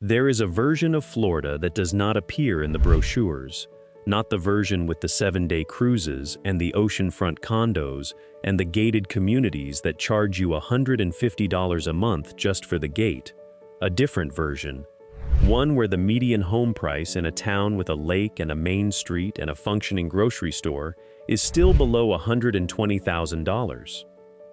There is a version of Florida that does not appear in the brochures, not the version with the 7-day cruises and the oceanfront condos and the gated communities that charge you $150 a month just for the gate. A different version. One where the median home price in a town with a lake and a main street and a functioning grocery store is still below $120,000.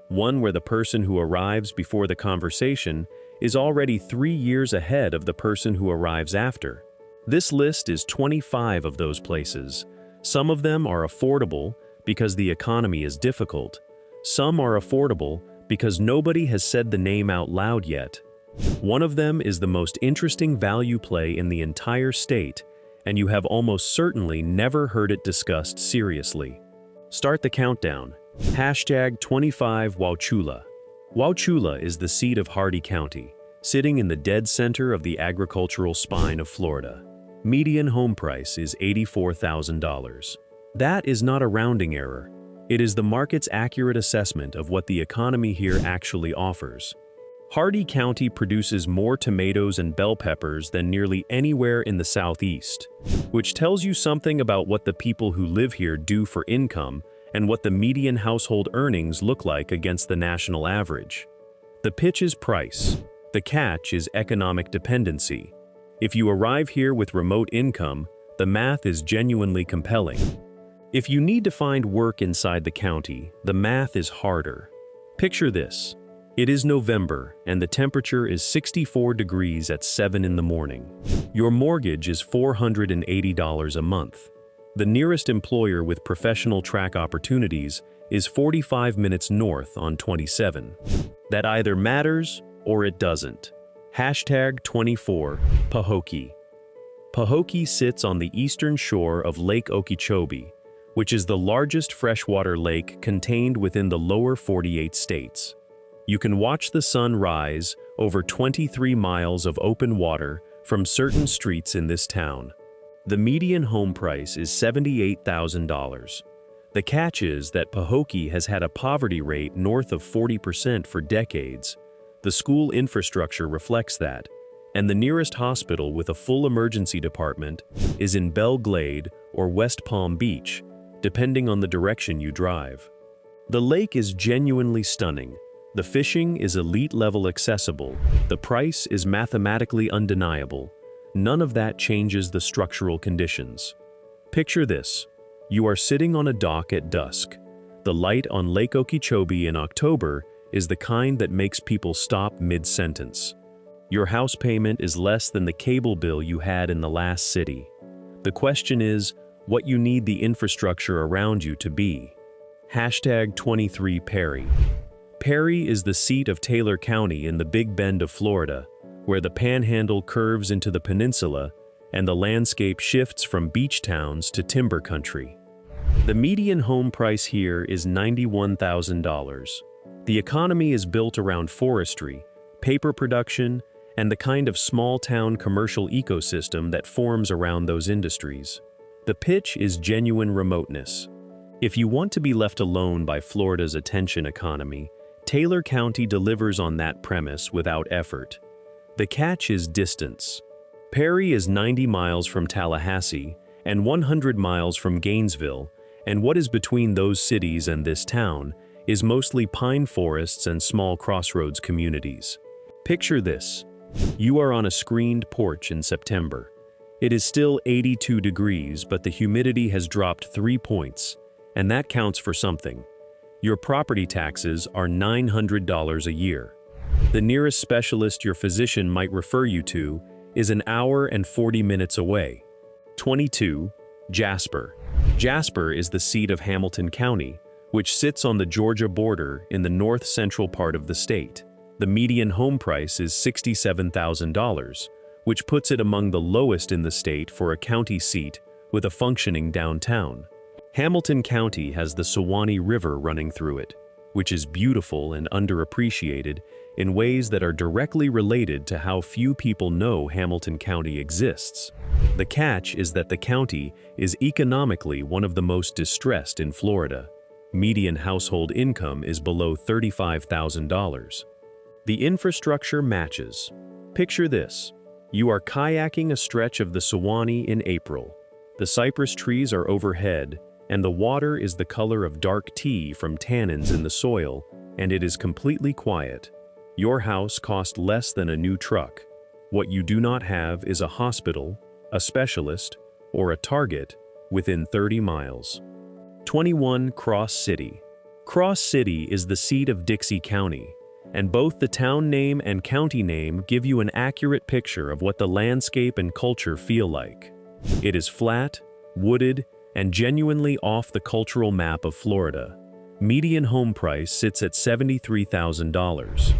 One where the person who arrives before the conversation is already 3 years ahead of the person who arrives after. This list is 25 of those places. Some of them are affordable because the economy is difficult. Some are affordable because nobody has said the name out loud yet. One of them is the most interesting value play in the entire state, and you have almost certainly never heard it discussed seriously. Start the countdown. #25 Wauchula. Wauchula is the seat of Hardee County, sitting in the dead center of the agricultural spine of Florida. Median home price is $84,000. That is not a rounding error. It is the market's accurate assessment of what the economy here actually offers. Hardee County produces more tomatoes and bell peppers than nearly anywhere in the Southeast, which tells you something about what the people who live here do for income and what the median household earnings look like against the national average. The pitch is price. The catch is economic dependency. If you arrive here with remote income, the math is genuinely compelling. If you need to find work inside the county, the math is harder. Picture this. It is November, and the temperature is 64 degrees at 7 in the morning. Your mortgage is $480 a month. The nearest employer with professional track opportunities is 45 minutes north on 27. That either matters or it doesn't. #24 Pahokee. Pahokee sits on the eastern shore of Lake Okeechobee, which is the largest freshwater lake contained within the lower 48 states. You can watch the sun rise over 23 miles of open water from certain streets in this town. The median home price is $78,000. The catch is that Pahokee has had a poverty rate north of 40% for decades. The school infrastructure reflects that, and the nearest hospital with a full emergency department is in Belle Glade or West Palm Beach, depending on the direction you drive. The lake is genuinely stunning. The fishing is elite-level accessible. The price is mathematically undeniable. None of that changes the structural conditions. Picture this. You are sitting on a dock at dusk. The light on Lake Okeechobee in October is the kind that makes people stop mid-sentence. Your house payment is less than the cable bill you had in the last city. The question is, what you need the infrastructure around you to be. #23 Perry. Perry is the seat of Taylor County in the Big Bend of Florida, where the Panhandle curves into the peninsula and the landscape shifts from beach towns to timber country. The median home price here is $91,000. The economy is built around forestry, paper production, and the kind of small-town commercial ecosystem that forms around those industries. The pitch is genuine remoteness. If you want to be left alone by Florida's attention economy, Taylor County delivers on that premise without effort. The catch is distance. Perry is 90 miles from Tallahassee and 100 miles from Gainesville, and what is between those cities and this town is mostly pine forests and small crossroads communities. Picture this. You are on a screened porch in September. It is still 82 degrees, but the humidity has dropped 3 points, and that counts for something. Your property taxes are $900 a year. The nearest specialist your physician might refer you to is an hour and 40 minutes away. 22. Jasper. Jasper is the seat of Hamilton County, which sits on the Georgia border in the north-central part of the state. The median home price is $67,000, which puts it among the lowest in the state for a county seat with a functioning downtown. Hamilton County has the Suwannee River running through it, which is beautiful and underappreciated in ways that are directly related to how few people know Hamilton County exists. The catch is that the county is economically one of the most distressed in Florida. Median household income is below $35,000. The infrastructure matches. Picture this. You are kayaking a stretch of the Suwannee in April. The cypress trees are overhead, and the water is the color of dark tea from tannins in the soil, and it is completely quiet. Your house cost less than a new truck. What you do not have is a hospital, a specialist, or a Target within 30 miles. 21 Cross City. Cross City is the seat of Dixie County, and both the town name and county name give you an accurate picture of what the landscape and culture feel like. It is flat, wooded, and genuinely off the cultural map of Florida. Median home price sits at $73,000.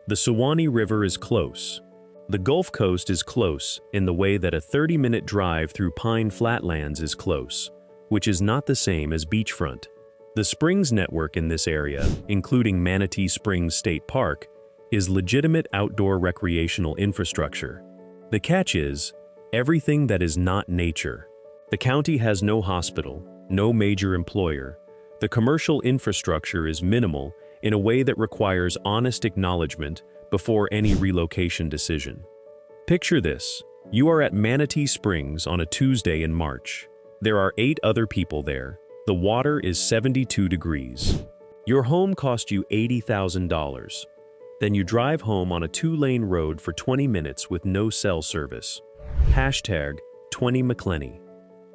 The Suwannee River is close. The Gulf Coast is close in the way that a 30-minute drive through Pine Flatlands is close, which is not the same as beachfront. The springs network in this area, including Manatee Springs State Park, is legitimate outdoor recreational infrastructure. The catch is, everything that is not nature. The county has no hospital, no major employer. The commercial infrastructure is minimal in a way that requires honest acknowledgement before any relocation decision. Picture this: you are at Manatee Springs on a Tuesday in March. There are 8 other people there. The water is 72 degrees. Your home cost you $80,000. Then you drive home on a 2-lane road for 20 minutes with no cell service. Hashtag 20 McClenny.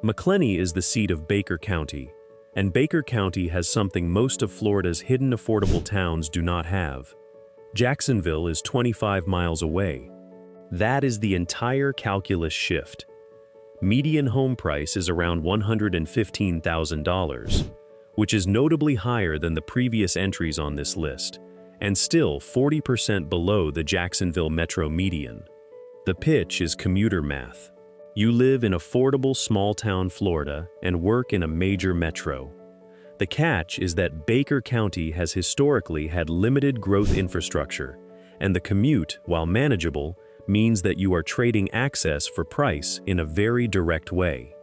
McClenny is the seat of Baker County, and Baker County has something most of Florida's hidden affordable towns do not have. Jacksonville is 25 miles away. That is the entire calculus shift. Median home price is around $115,000, which is notably higher than the previous entries on this list, and still 40% below the Jacksonville metro median. The pitch is commuter math. You live in affordable small-town Florida and work in a major metro. The catch is that Baker County has historically had limited growth infrastructure, and the commute, while manageable, means that you are trading access for price in a very direct way.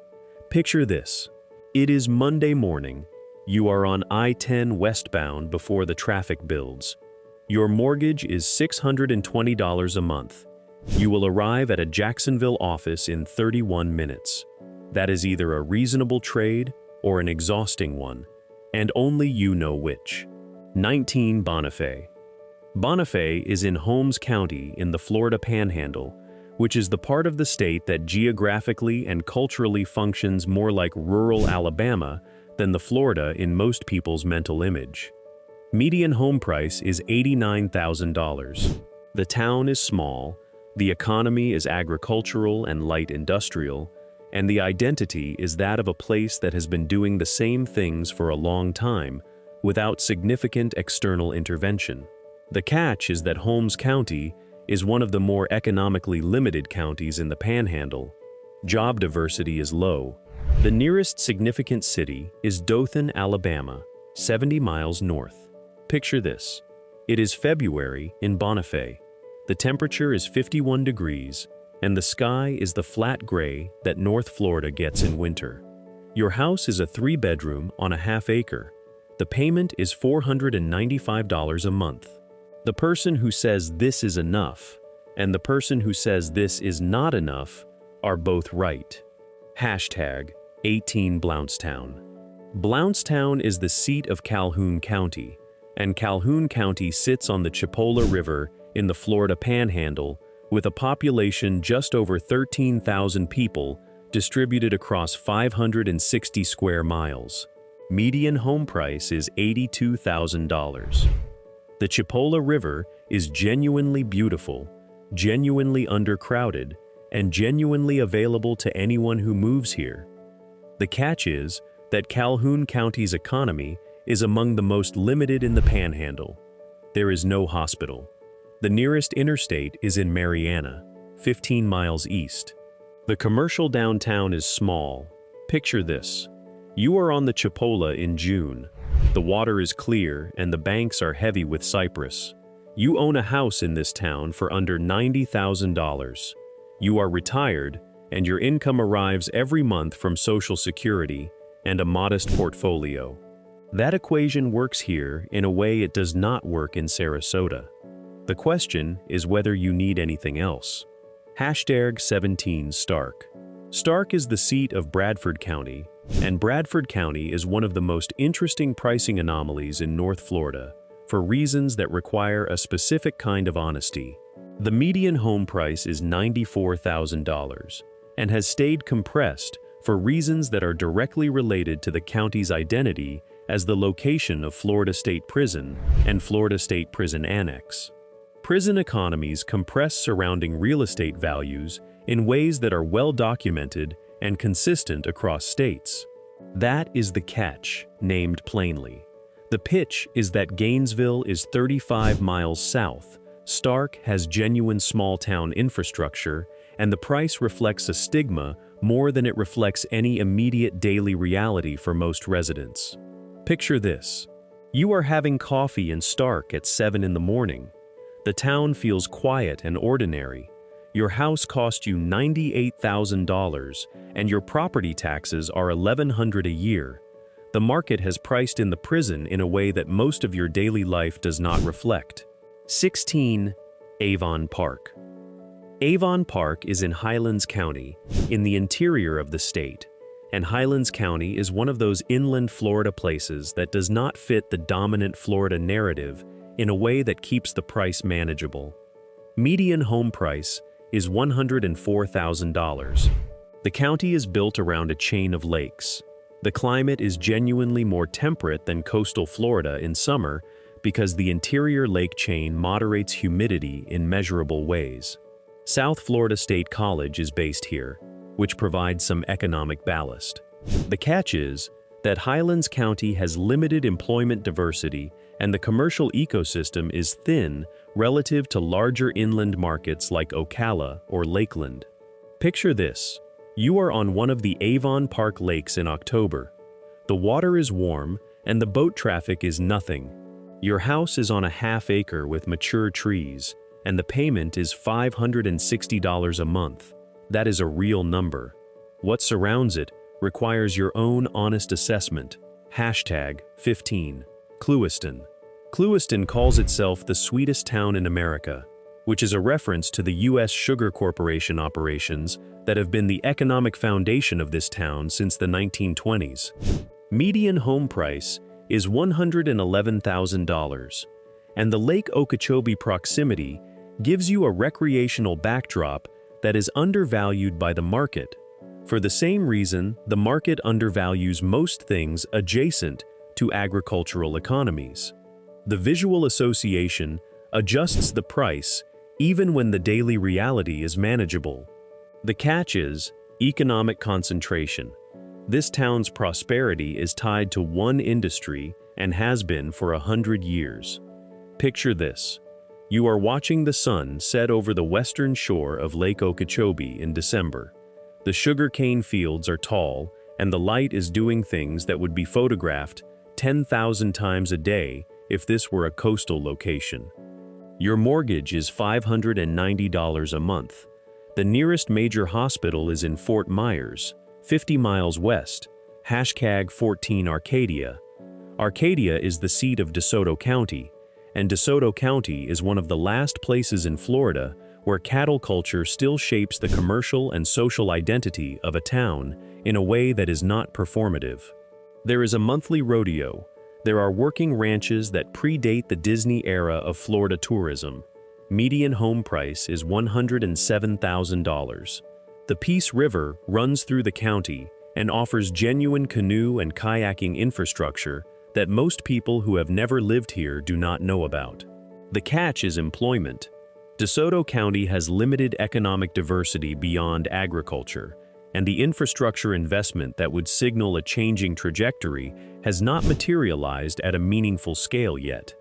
Picture this. It is Monday morning. You are on I-10 westbound before the traffic builds. Your mortgage is $620 a month. You will arrive at a Jacksonville office in 31 minutes. That is either a reasonable trade or an exhausting one, and only you know which. 19 Bonifay. Bonifay is in Holmes County in the Florida Panhandle, which is the part of the state that geographically and culturally functions more like rural Alabama than the Florida in most people's mental image. Median home price is $89,000. The town is small, the economy is agricultural and light industrial, and the identity is that of a place that has been doing the same things for a long time without significant external intervention. The catch is that Holmes County is one of the more economically limited counties in the Panhandle. Job diversity is low. The nearest significant city is Dothan, Alabama, 70 miles north. Picture this. It is February in Bonifay. The temperature is 51 degrees, and the sky is the flat gray that North Florida gets in winter. Your house is a 3-bedroom on a half-acre. The payment is $495 a month. The person who says this is enough and the person who says this is not enough are both right. Hashtag 18 Blountstown. Blountstown is the seat of Calhoun County, and Calhoun County sits on the Chipola River in the Florida Panhandle with a population just over 13,000 people distributed across 560 square miles. Median home price is $82,000. The Chipola River is genuinely beautiful, genuinely undercrowded, and genuinely available to anyone who moves here. The catch is that Calhoun County's economy is among the most limited in the Panhandle. There is no hospital. The nearest interstate is in Marianna, 15 miles east. The commercial downtown is small. Picture this. You are on the Chipola in June. The water is clear and the banks are heavy with cypress. You own a house in this town for under $90,000. You are retired and your income arrives every month from Social Security and a modest portfolio. That equation works here in a way it does not work in Sarasota. The question is whether you need anything else. Hashtag 17 Stark. Stark is the seat of Bradford County, and Bradford County is one of the most interesting pricing anomalies in North Florida, for reasons that require a specific kind of honesty. The median home price is $94,000 and has stayed compressed for reasons that are directly related to the county's identity as the location of Florida State Prison and Florida State Prison Annex. Prison economies compress surrounding real estate values in ways that are well documented and consistent across states. That is the catch, named plainly. The pitch is that Gainesville is 35 miles south, Stark has genuine small-town infrastructure, and the price reflects a stigma more than it reflects any immediate daily reality for most residents. Picture this. You are having coffee in Stark at 7 in the morning. The town feels quiet and ordinary. Your house cost you $98,000, and your property taxes are $1,100 a year. The market has priced in the prison in a way that most of your daily life does not reflect. 16. Avon Park. Avon Park is in Highlands County, in the interior of the state, and Highlands County is one of those inland Florida places that does not fit the dominant Florida narrative in a way that keeps the price manageable. Median home price is $104,000. The county is built around a chain of lakes. The climate is genuinely more temperate than coastal Florida in summer because the interior lake chain moderates humidity in measurable ways. South Florida State College is based here, which provides some economic ballast. The catch is that Highlands County has limited employment diversity and the commercial ecosystem is thin relative to larger inland markets like Ocala or Lakeland. Picture this. You are on one of the Avon Park lakes in October. The water is warm and the boat traffic is nothing. Your house is on a half-acre with mature trees, and the payment is $560 a month. That is a real number. What surrounds it requires your own honest assessment. Hashtag 15. Clewiston. Clewiston calls itself the sweetest town in America, which is a reference to the U.S. Sugar Corporation operations that have been the economic foundation of this town since the 1920s. Median home price is $111,000, and the Lake Okeechobee proximity gives you a recreational backdrop that is undervalued by the market. For the same reason, the market undervalues most things adjacent to agricultural economies. The visual association adjusts the price even when the daily reality is manageable. The catch is economic concentration. This town's prosperity is tied to one industry and has been for 100 years. Picture this. You are watching the sun set over the western shore of Lake Okeechobee in December. The sugarcane fields are tall, and the light is doing things that would be photographed 10,000 times a day if this were a coastal location. Your mortgage is $590 a month. The nearest major hospital is in Fort Myers, 50 miles west. Hashtag 14 Arcadia. Arcadia is the seat of DeSoto County, and DeSoto County is one of the last places in Florida where cattle culture still shapes the commercial and social identity of a town in a way that is not performative. There is a monthly rodeo. There are working ranches that predate the Disney era of Florida tourism. Median home price is $107,000. The Peace River runs through the county and offers genuine canoe and kayaking infrastructure that most people who have never lived here do not know about. The catch is employment. DeSoto County has limited economic diversity beyond agriculture, and the infrastructure investment that would signal a changing trajectory has not materialized at a meaningful scale yet.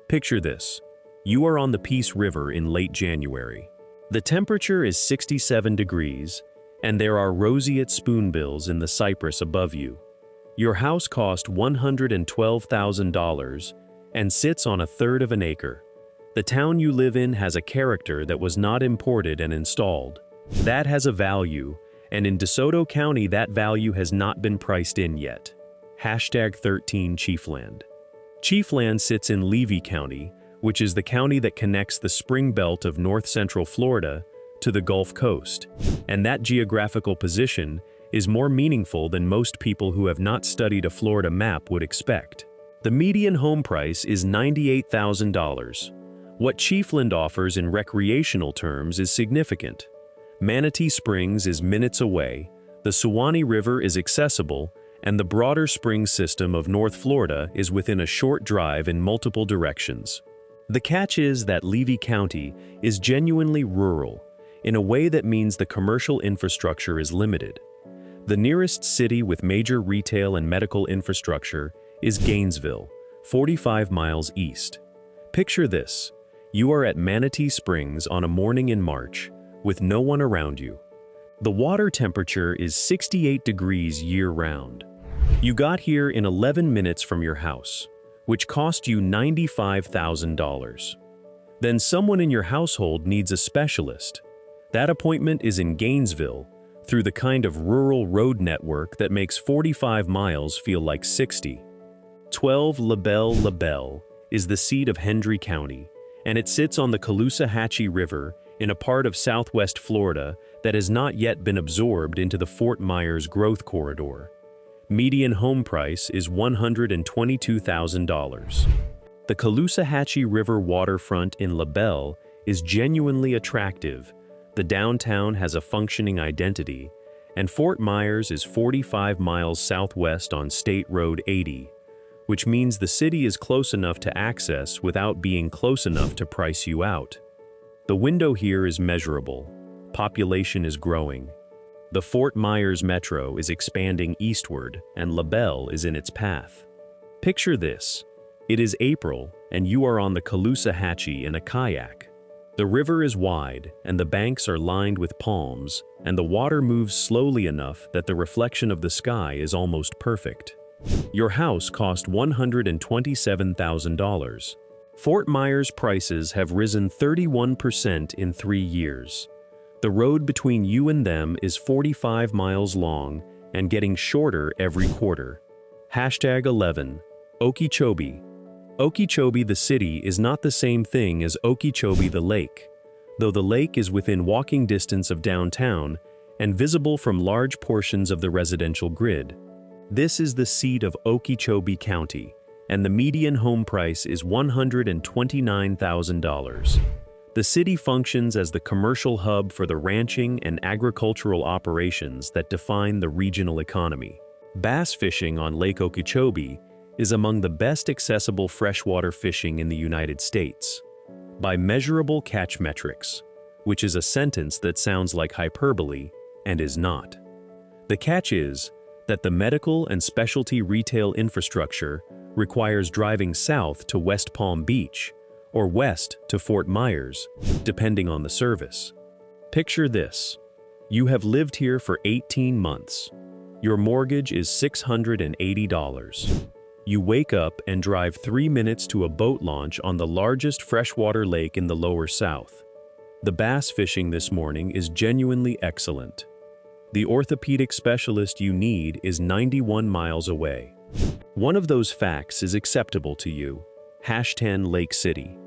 Picture this. You are on the Peace River in late January. The temperature is 67 degrees, and there are roseate spoonbills in the cypress above you. Your house cost $112,000 and sits on 1/3 of an acre. The town you live in has a character that was not imported and installed. That has a value, and in DeSoto County that value has not been priced in yet. Hashtag 13 Chiefland. Chiefland sits in Levy County, which is the county that connects the spring belt of north-central Florida to the Gulf Coast, and that geographical position is more meaningful than most people who have not studied a Florida map would expect. The median home price is $98,000. What Chiefland offers in recreational terms is significant. Manatee Springs is minutes away, the Suwannee River is accessible, and the broader spring system of North Florida is within a short drive in multiple directions. The catch is that Levy County is genuinely rural, in a way that means the commercial infrastructure is limited. The nearest city with major retail and medical infrastructure is Gainesville, 45 miles east. Picture this: you are at Manatee Springs on a morning in March, with no one around you. The water temperature is 68 degrees year-round. You got here in 11 minutes from your house, which cost you $95,000. Then someone in your household needs a specialist. That appointment is in Gainesville, through the kind of rural road network that makes 45 miles feel like 60. 12 LaBelle is the seat of Hendry County, and it sits on the Caloosahatchee River in a part of southwest Florida that has not yet been absorbed into the Fort Myers growth corridor. Median home price is $122,000. The Caloosahatchee River waterfront in LaBelle is genuinely attractive. The downtown has a functioning identity, and Fort Myers is 45 miles southwest on State Road 80, which means the city is close enough to access without being close enough to price you out. The window here is measurable. Population is growing. The Fort Myers Metro is expanding eastward, and LaBelle is in its path. Picture this: it is April, and you are on the Caloosahatchee in a kayak. The river is wide, and the banks are lined with palms, and the water moves slowly enough that the reflection of the sky is almost perfect. Your house cost $127,000. Fort Myers prices have risen 31% in 3 years. The road between you and them is 45 miles long and getting shorter every quarter. #11. Okeechobee. Okeechobee the city is not the same thing as Okeechobee the lake, though the lake is within walking distance of downtown and visible from large portions of the residential grid. This is the seat of Okeechobee County, and the median home price is $129,000. The city functions as the commercial hub for the ranching and agricultural operations that define the regional economy. Bass fishing on Lake Okeechobee is among the best accessible freshwater fishing in the United States, by measurable catch metrics, which is a sentence that sounds like hyperbole and is not. The catch is that the medical and specialty retail infrastructure requires driving south to West Palm Beach or west to Fort Myers, depending on the service. Picture this: you have lived here for 18 months. Your mortgage is $680. You wake up and drive 3 minutes to a boat launch on the largest freshwater lake in the Lower South. The bass fishing this morning is genuinely excellent. The orthopedic specialist you need is 91 miles away. One of those facts is acceptable to you. #10 Lake City.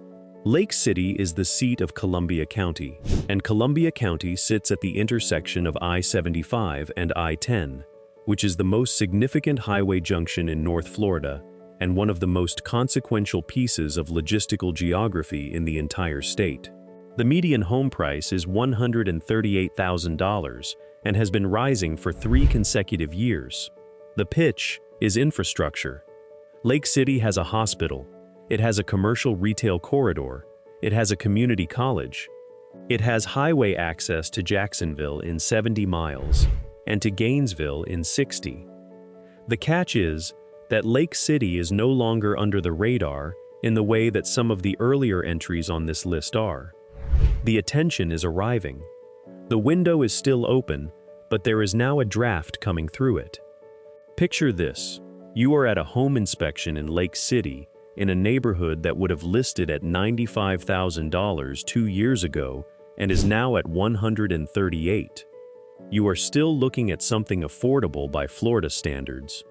Lake City is the seat of Columbia County, and Columbia County sits at the intersection of I-75 and I-10, which is the most significant highway junction in North Florida and one of the most consequential pieces of logistical geography in the entire state. The median home price is $138,000 and has been rising for 3 consecutive years. The pitch is infrastructure. Lake City has a hospital. It has a commercial retail corridor. It has a community college. It has highway access to Jacksonville in 70 miles and to Gainesville in 60. The catch is that Lake City is no longer under the radar in the way that some of the earlier entries on this list are. The attention is arriving. The window is still open, but there is now a draft coming through it. Picture this: you are at a home inspection in Lake City in a neighborhood that would have listed at $95,000 2 years ago and is now at $138,000. You are still looking at something affordable by Florida standards.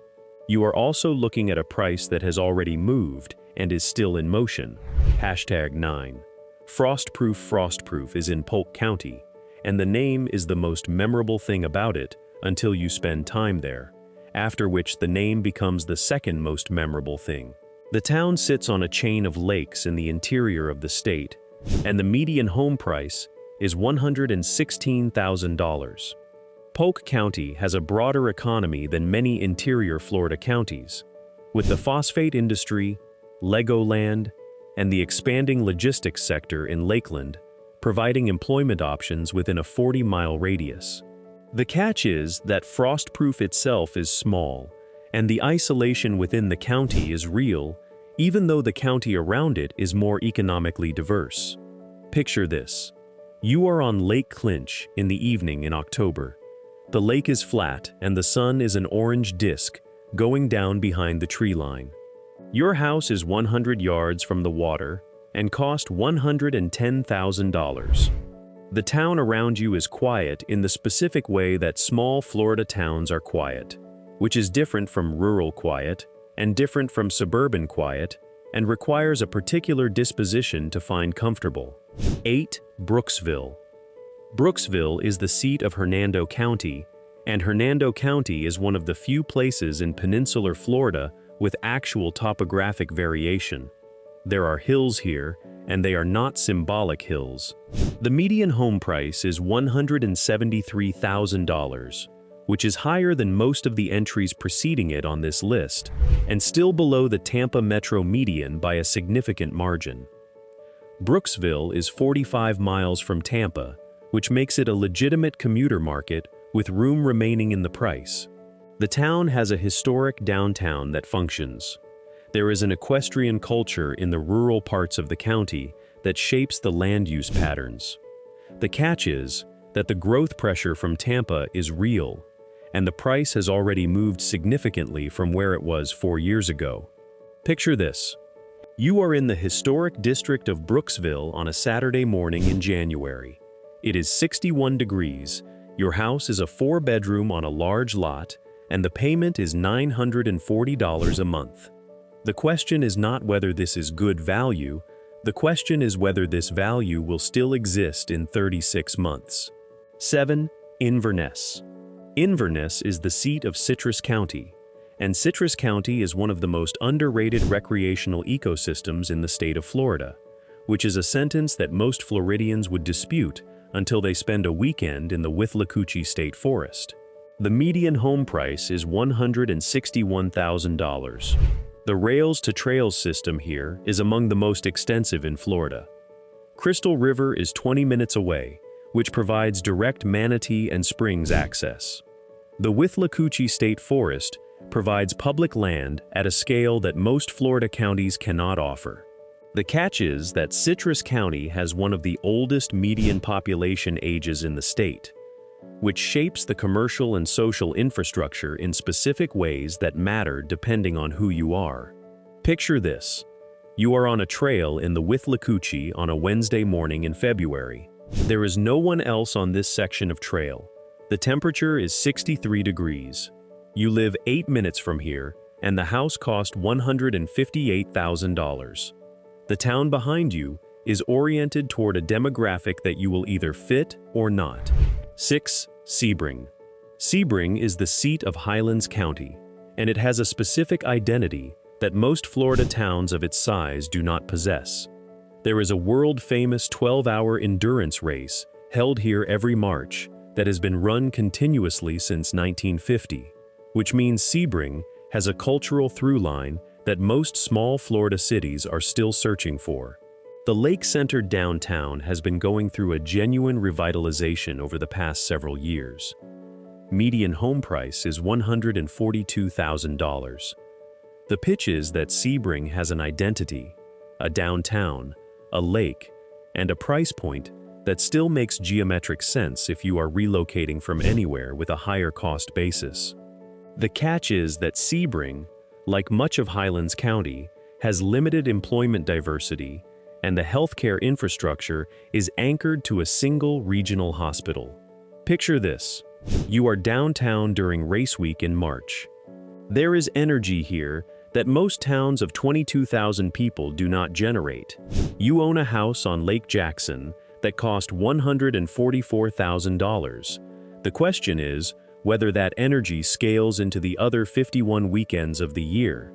You are also looking at a price that has already moved and is still in motion. #9. Frostproof is in Polk County, and the name is the most memorable thing about it until you spend time there, after which the name becomes the second most memorable thing. The town sits on a chain of lakes in the interior of the state, and the median home price is $116,000. Polk County has a broader economy than many interior Florida counties, with the phosphate industry, Legoland, and the expanding logistics sector in Lakeland providing employment options within a 40-mile radius. The catch is that Frostproof itself is small, and the isolation within the county is real, even though the county around it is more economically diverse. Picture this. You are on Lake Clinch in the evening in October. The lake is flat and the sun is an orange disk going down behind the tree line. Your house is 100 yards from the water and cost $110,000. The town around you is quiet in the specific way that small Florida towns are quiet, which is different from rural quiet and different from suburban quiet and requires a particular disposition to find comfortable. 8. Brooksville. Brooksville is the seat of Hernando County, and Hernando County is one of the few places in peninsular Florida with actual topographic variation. There are hills here, and they are not symbolic hills. The median home price is $173,000, which is higher than most of the entries preceding it on this list, and still below the Tampa metro median by a significant margin. Brooksville is 45 miles from Tampa, which makes it a legitimate commuter market with room remaining in the price. The town has a historic downtown that functions. There is an equestrian culture in the rural parts of the county that shapes the land use patterns. The catch is that the growth pressure from Tampa is real, and the price has already moved significantly from where it was 4 years ago. Picture this. You are in the historic district of Brooksville on a Saturday morning in January. It is 61 degrees, your house is a 4-bedroom on a large lot, and the payment is $940 a month. The question is not whether this is good value, the question is whether this value will still exist in 36 months. 7. Inverness. Inverness is the seat of Citrus County, and Citrus County is one of the most underrated recreational ecosystems in the state of Florida, which is a sentence that most Floridians would dispute until they spend a weekend in the Withlacoochee State Forest. The median home price is $161,000. The Rails to Trails system here is among the most extensive in Florida. Crystal River is 20 minutes away, which provides direct Manatee and Springs access. The Withlacoochee State Forest provides public land at a scale that most Florida counties cannot offer. The catch is that Citrus County has one of the oldest median population ages in the state, which shapes the commercial and social infrastructure in specific ways that matter depending on who you are. Picture this. You are on a trail in the Withlacoochee on a Wednesday morning in February. There is no one else on this section of trail. The temperature is 63 degrees. You live 8 minutes from here, and the house cost $158,000. The town behind you is oriented toward a demographic that you will either fit or not. 6. Sebring. Sebring is the seat of Highlands County, and it has a specific identity that most Florida towns of its size do not possess. There is a world-famous 12-hour endurance race held here every March that has been run continuously since 1950, which means Sebring has a cultural through line that most small Florida cities are still searching for. The lake-centered downtown has been going through a genuine revitalization over the past several years. Median home price is $142,000. The pitch is that Sebring has an identity, a downtown, a lake, and a price point that still makes geometric sense if you are relocating from anywhere with a higher cost basis. The catch is that Sebring, like much of Highlands County, has limited employment diversity, and the healthcare infrastructure is anchored to a single regional hospital. Picture this. You are downtown during race week in March. There is energy here that most towns of 22,000 people do not generate. You own a house on Lake Jackson that cost $144,000. The question is whether that energy scales into the other 51 weekends of the year.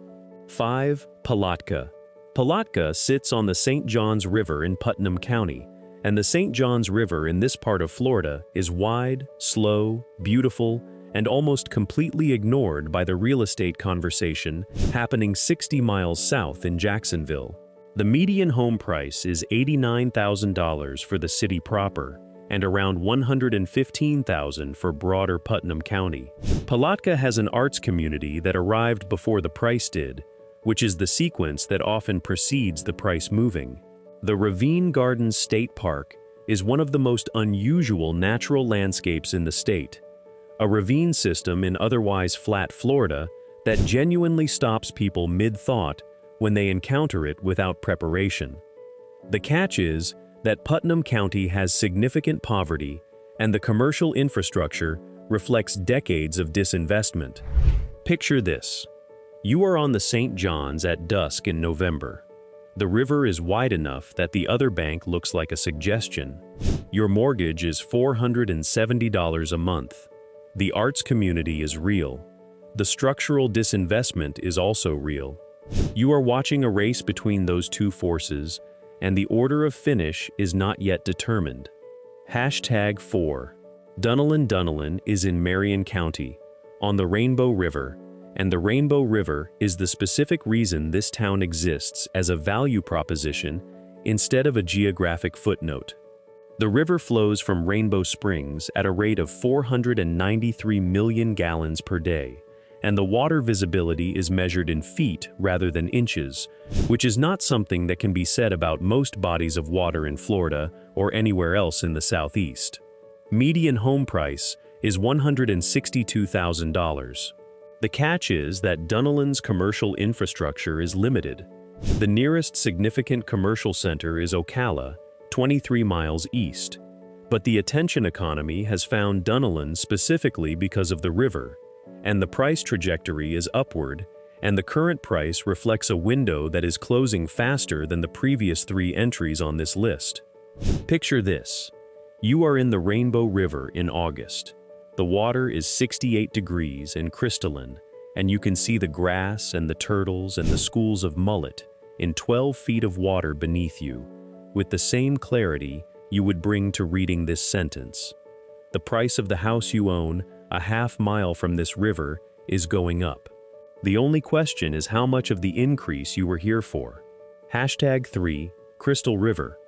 5. Palatka. Palatka sits on the St. Johns River in Putnam County, and the St. Johns River in this part of Florida is wide, slow, beautiful, and almost completely ignored by the real estate conversation happening 60 miles south in Jacksonville. The median home price is $89,000 for the city proper, and around $115,000 for broader Putnam County. Palatka has an arts community that arrived before the price did, which is the sequence that often precedes the price moving. The Ravine Gardens State Park is one of the most unusual natural landscapes in the state, a ravine system in otherwise flat Florida that genuinely stops people mid-thought when they encounter it without preparation. The catch is that Putnam County has significant poverty, and the commercial infrastructure reflects decades of disinvestment. Picture this. You are on the St. Johns at dusk in November. The river is wide enough that the other bank looks like a suggestion. Your mortgage is $470 a month. The arts community is real. The structural disinvestment is also real. You are watching a race between those two forces, and the order of finish is not yet determined. #4. Dunallen is in Marion County, on the Rainbow River, and the Rainbow River is the specific reason this town exists as a value proposition instead of a geographic footnote. The river flows from Rainbow Springs at a rate of 493 million gallons per day, and the water visibility is measured in feet rather than inches, which is not something that can be said about most bodies of water in Florida or anywhere else in the Southeast. Median home price is $162,000. The catch is that Dunallen's commercial infrastructure is limited. The nearest significant commercial center is Ocala, 23 miles east. But the attention economy has found Dunallen specifically because of the river, and the price trajectory is upward, and the current price reflects a window that is closing faster than the previous 3 entries on this list. Picture this. You are in the Rainbow River in August. The water is 68 degrees and crystalline, and you can see the grass and the turtles and the schools of mullet in 12 feet of water beneath you, with the same clarity you would bring to reading this sentence. The price of the house you own, a half-mile from this river, is going up. The only question is how much of the increase you were here for. #3. Crystal River.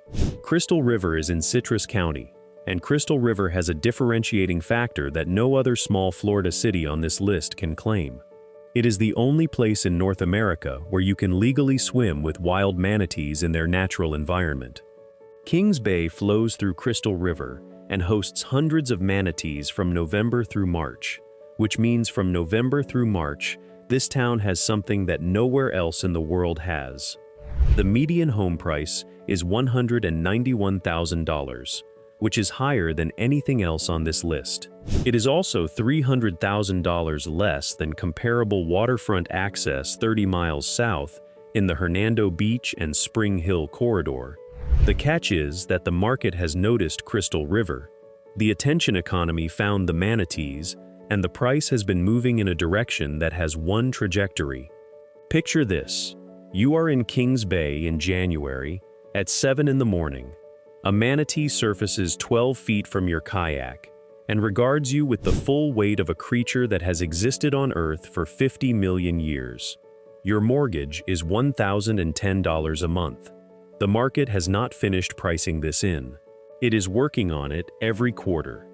Crystal River is in Citrus County, and Crystal River has a differentiating factor that no other small Florida city on this list can claim. It is the only place in North America where you can legally swim with wild manatees in their natural environment. Kings Bay flows through Crystal River and hosts hundreds of manatees from November through March, which means from November through March, this town has something that nowhere else in the world has. The median home price is $191,000, which is higher than anything else on this list. It is also $300,000 less than comparable waterfront access 30 miles south in the Hernando Beach and Spring Hill corridor. The catch is that the market has noticed Crystal River. The attention economy found the manatees, and the price has been moving in a direction that has one trajectory. Picture this. You are in Kings Bay in January at 7 in the morning. A manatee surfaces 12 feet from your kayak and regards you with the full weight of a creature that has existed on Earth for 50 million years. Your mortgage is $1,010 a month. The market has not finished pricing this in. It is working on it every quarter.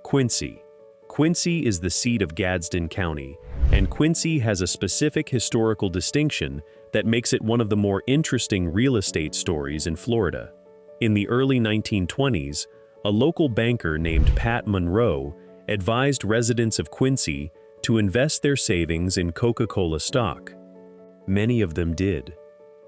Quincy. Quincy is the seat of Gadsden County, and Quincy has a specific historical distinction that makes it one of the more interesting real estate stories in Florida. In the early 1920s, a local banker named Pat Monroe advised residents of Quincy to invest their savings in Coca-Cola stock. Many of them did.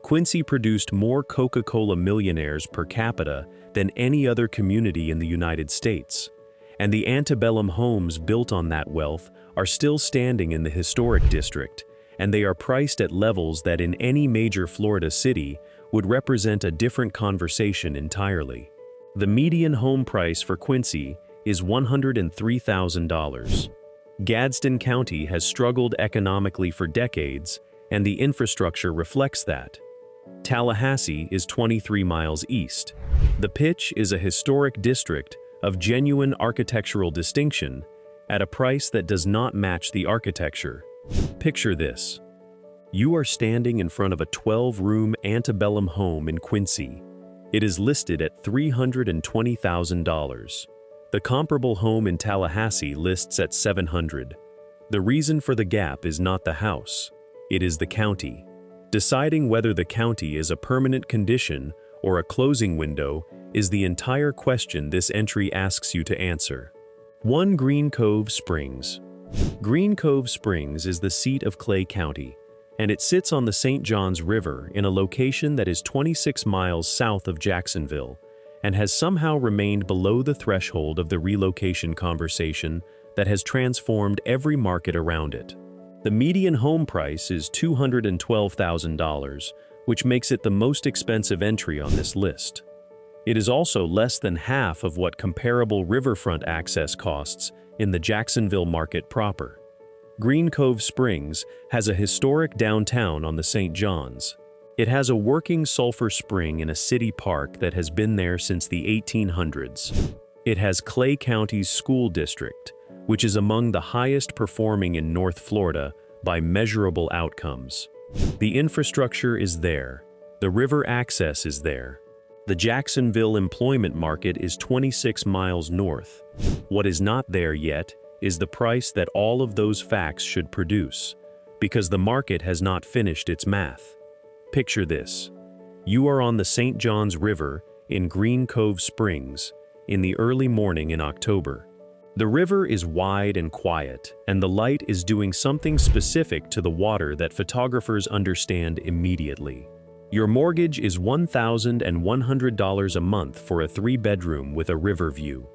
Quincy produced more Coca-Cola millionaires per capita than any other community in the United States, and the antebellum homes built on that wealth are still standing in the historic district, and they are priced at levels that in any major Florida city would represent a different conversation entirely. The median home price for Quincy is $103,000. Gadsden County has struggled economically for decades, and the infrastructure reflects that. Tallahassee is 23 miles east. The Pitch is a historic district of genuine architectural distinction at a price that does not match the architecture. Picture this. You are standing in front of a 12-room antebellum home in Quincy. It is listed at $320,000. The comparable home in Tallahassee lists at $700,000. The reason for the gap is not the house. It is the county. Deciding whether the county is a permanent condition or a closing window is the entire question this entry asks you to answer. 1. Green Cove Springs. Green Cove Springs is the seat of Clay County, and it sits on the St. Johns River in a location that is 26 miles south of Jacksonville and has somehow remained below the threshold of the relocation conversation that has transformed every market around it. The median home price is $212,000, which makes it the most expensive entry on this list. It is also less than half of what comparable riverfront access costs in the Jacksonville market proper. Green Cove Springs has a historic downtown on the St. Johns. It has a working sulfur spring in a city park that has been there since the 1800s. It has Clay County's school district, which is among the highest performing in North Florida by measurable outcomes. The infrastructure is there. The river access is there. The Jacksonville employment market is 26 miles north. What is not there yet is the price that all of those facts should produce, because the market has not finished its math. Picture this. You are on the St. Johns River in Green Cove Springs in the early morning in October. The river is wide and quiet, and the light is doing something specific to the water that photographers understand immediately. Your mortgage is $1,100 a month for a 3-bedroom with a river view.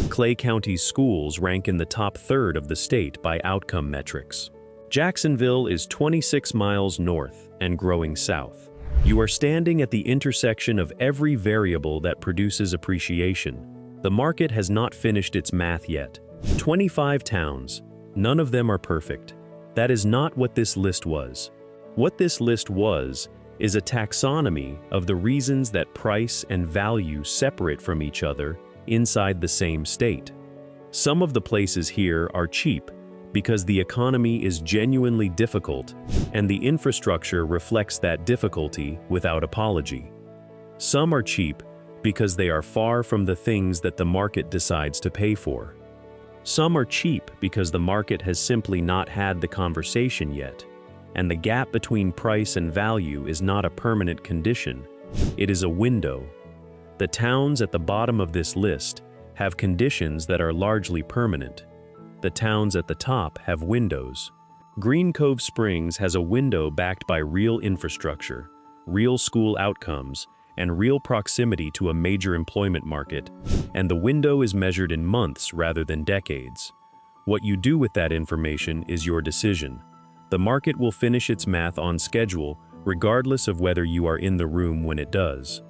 Clay County's schools rank in the top third of the state by outcome metrics. Jacksonville is 26 miles north and growing south. You are standing at the intersection of every variable that produces appreciation. The market has not finished its math yet. 25 towns, none of them are perfect. That is not what this list was. What this list was is a taxonomy of the reasons that price and value separate from each other inside the same state. Some of the places here are cheap because the economy is genuinely difficult and the infrastructure reflects that difficulty without apology. Some are cheap because they are far from the things that the market decides to pay for. Some are cheap because the market has simply not had the conversation yet, and the gap between price and value is not a permanent condition, it is a window. The towns at the bottom of this list have conditions that are largely permanent. The towns at the top have windows. Green Cove Springs has a window backed by real infrastructure, real school outcomes, and real proximity to a major employment market, and the window is measured in months rather than decades. What you do with that information is your decision. The market will finish its math on schedule, regardless of whether you are in the room when it does.